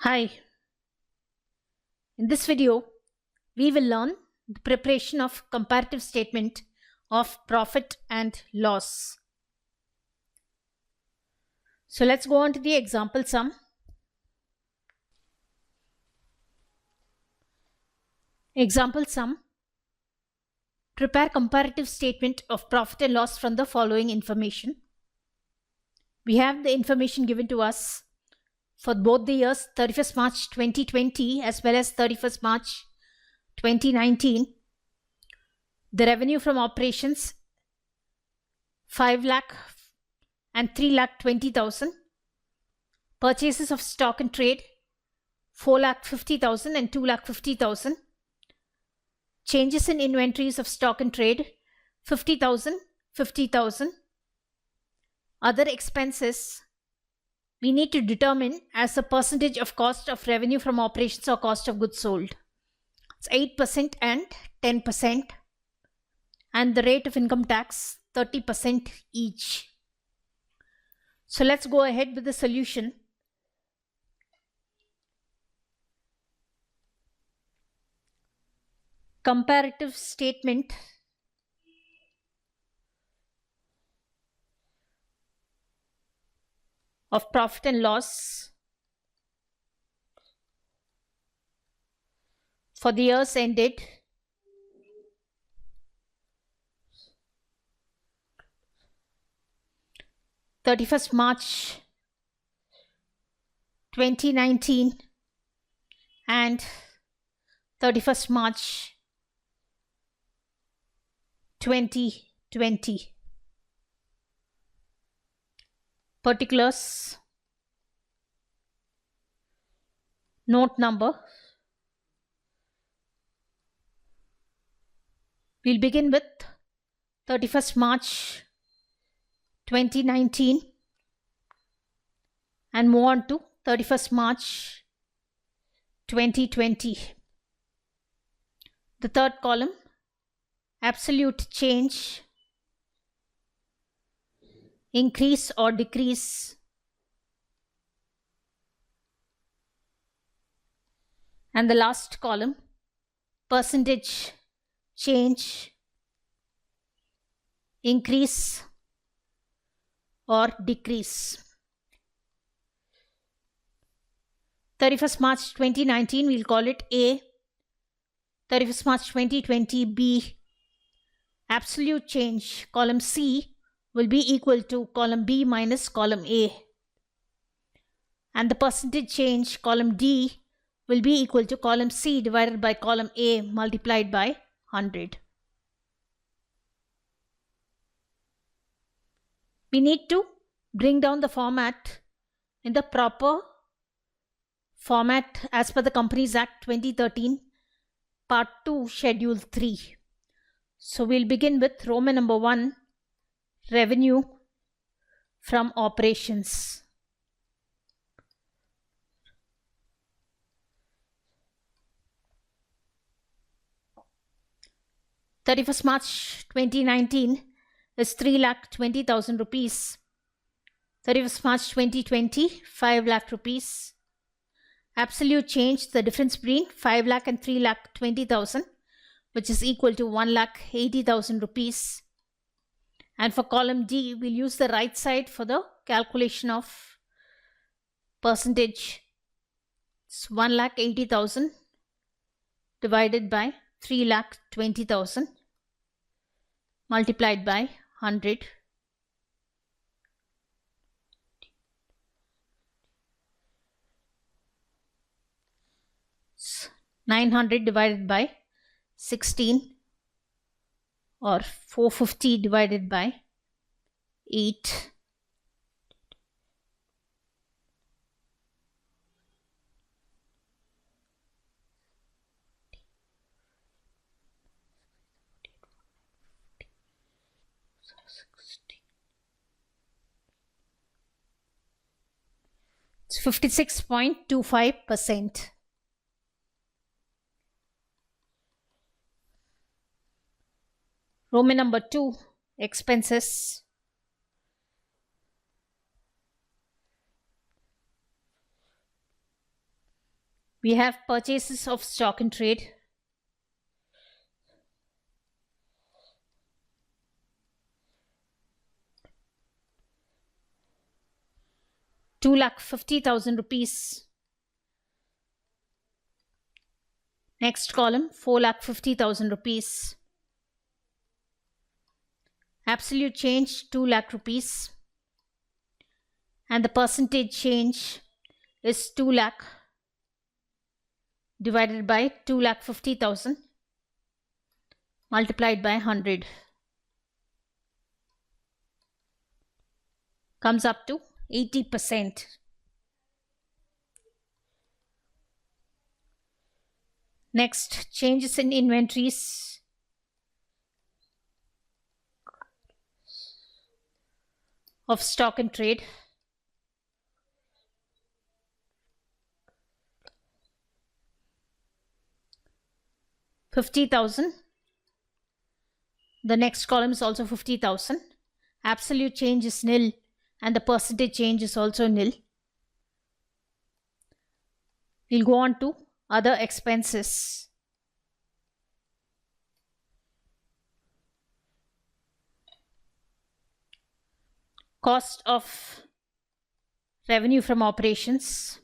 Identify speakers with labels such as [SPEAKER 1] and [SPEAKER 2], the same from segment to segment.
[SPEAKER 1] Hi, in this video, we will learn the preparation of comparative statement of profit and loss. So let's go on to the example sum. Example sum. Prepare comparative statement of profit and loss from the following information. We have the information given to us for both the years 31st March 2020 as well as 31st March 2019. The revenue from operations 5 lakh and 3,20,000. Purchases of stock and trade 4,50,000 and 2,50,000. Changes in inventories of stock and trade 50,000, 50,000. Other expenses we need to determine as a percentage of cost of revenue from operations or cost of goods sold. It's 8% and 10%. And the rate of income tax 30% each. So let's go ahead with the solution. Comparative statement of profit and loss for the years ended 31st March 2019 and 31st March 2020. Particulars. Note number. We'll begin with 31st March 2019 and move on to 31st March 2020. The third column, absolute change, increase or decrease, and the last column, percentage change, increase or decrease. 31st March 2019, we'll call it A. 31st March 2020, B. Absolute change, column C, will be equal to column B minus column A. And the percentage change, column D, will be equal to column C divided by column A multiplied by 100. We need to bring down the format in the proper format as per the Companies Act 2013, Part 2, Schedule 3. So we'll begin with Roman number 1, revenue from operations. (31st March 2019) is 3,20,000 rupees. 31st March 2020, 5 lakh rupees. Absolute change, the difference between 5 lakh and 3,20,000, which is equal to 1,80,000 rupees. And for column D, we'll use the right side for the calculation of percentage. It's 1,80,000 divided by 3,20,000 multiplied by 100. It's 900 divided by 16, or 450 divided by 8. It's 56.25%. Roman number 2, expenses. We have purchases of stock in trade. ₹2,50,000. Next column, ₹4,50,000. Absolute change, 2 lakh rupees. And the percentage change is 2 lakh divided by 2,50,000 multiplied by 100. Comes up to 80%. Next, changes in inventories. Of stock in trade. $50,000. The next column is also 50,000. Absolute change is nil and the percentage change is also nil. We'll go on to other expenses. Cost of revenue from operations.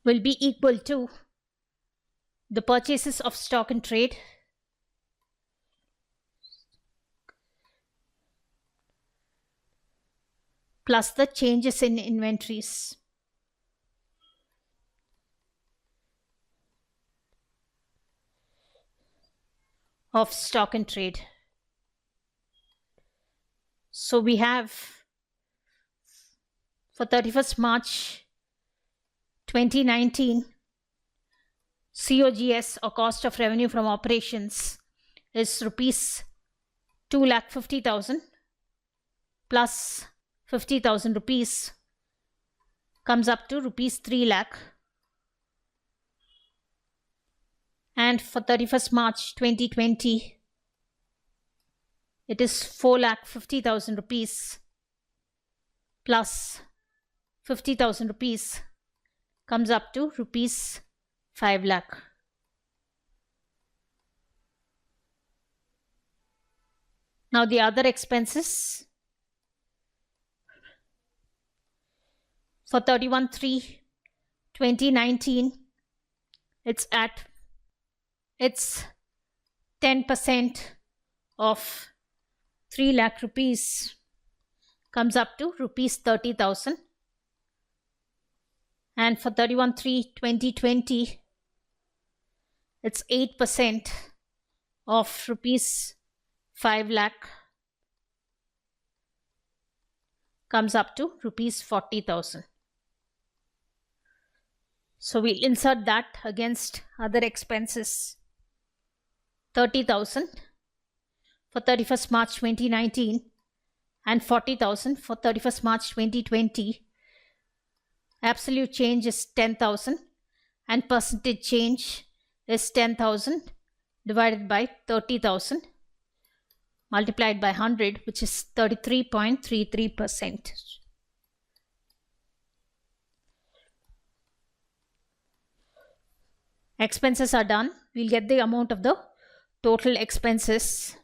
[SPEAKER 1] Will be equal to the purchases of stock in trade plus the changes in inventories. Of stock in trade. So we have for 31st March 2019, COGS or cost of revenue from operations is ₹2,50,000 plus 50,000 rupees comes up to ₹3 lakh. And for 31st March 2020, it is ₹4,50,000 plus 50,000 rupees comes up to ₹5 lakh. Now the other expenses. For 31/3/2019, it's 10% of 3 lakh rupees comes up to ₹30,000. And for 31/3/2020, it's 8% of ₹5 lakh comes up to ₹40,000. So we'll insert that against other expenses. 30,000 for 31st March 2019 and 40,000 for 31st March 2020. Absolute change is 10,000 and percentage change is 10,000 divided by 30,000 multiplied by 100, which is 33.33%. Expenses are done. We'll get the amount of the total expenses.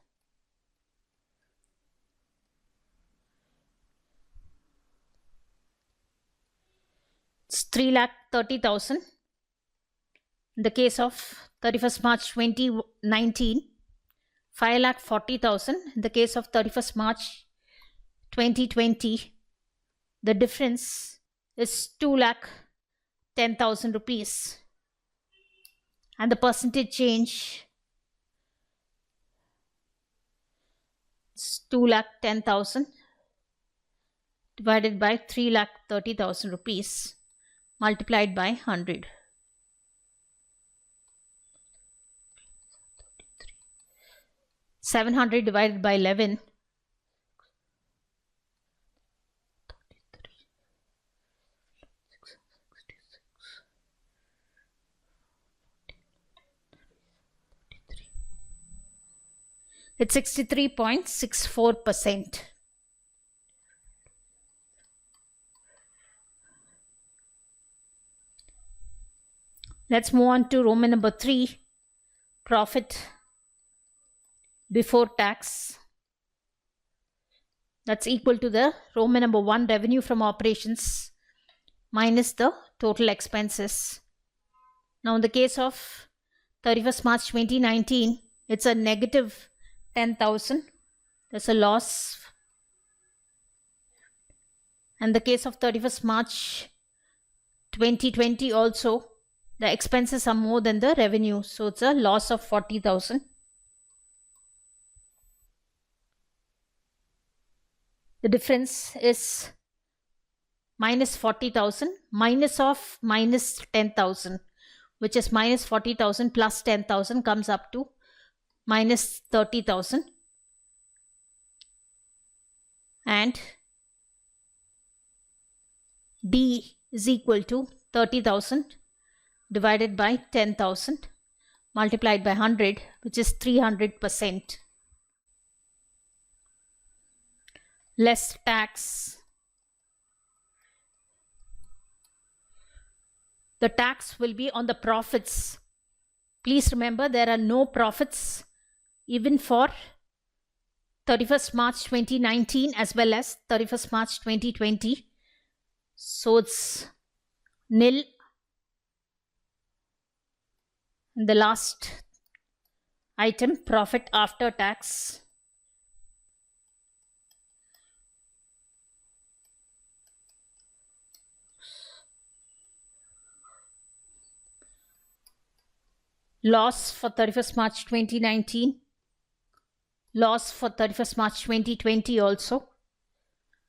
[SPEAKER 1] It's 3,30,000 in the case of 31st March 2019, 5,40,000 in the case of 31st March 2020. The difference is 2,10,000 rupees. And the percentage change is 2,10,000 divided by 3,30,000 rupees multiplied by 100. 700 divided by 11. It's 63.64%. Let's move on to Roman number 3, profit before tax. That's equal to the Roman number 1, revenue from operations minus the total expenses. Now in the case of 31st March 2019, it's a negative 10,000. There's a loss. And the case of 31st March 2020 also, the expenses are more than the revenue. So it's a loss of 40,000. The difference is minus 40,000 minus of minus 10,000, which is minus 40,000 plus 10,000 comes up to minus 30,000. And D is equal to 30,000 divided by 10,000 multiplied by 100, which is 300%. Less tax. The tax will be on the profits. Please remember, there are no profits even for 31st March 2019 as well as 31st March 2020. So it's nil. And the last item, profit after tax. Loss for 31st March 2019. Loss for 31st March 2020 also.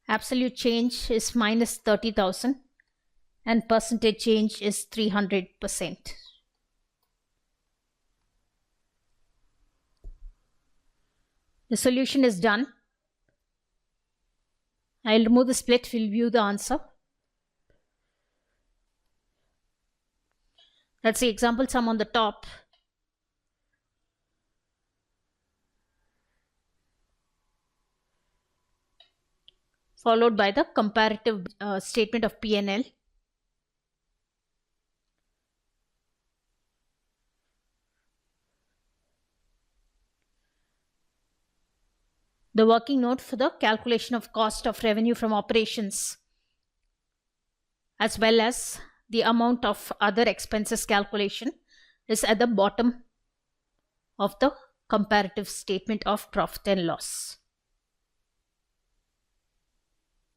[SPEAKER 1] Absolute change is minus 30,000 and percentage change is 300%. The solution is done. I'll remove the split, we'll view the answer. That's the example sum on the top. Followed by the comparative statement of P&L. The working note for the calculation of cost of revenue from operations, as well as the amount of other expenses calculation, is at the bottom of the comparative statement of profit and loss.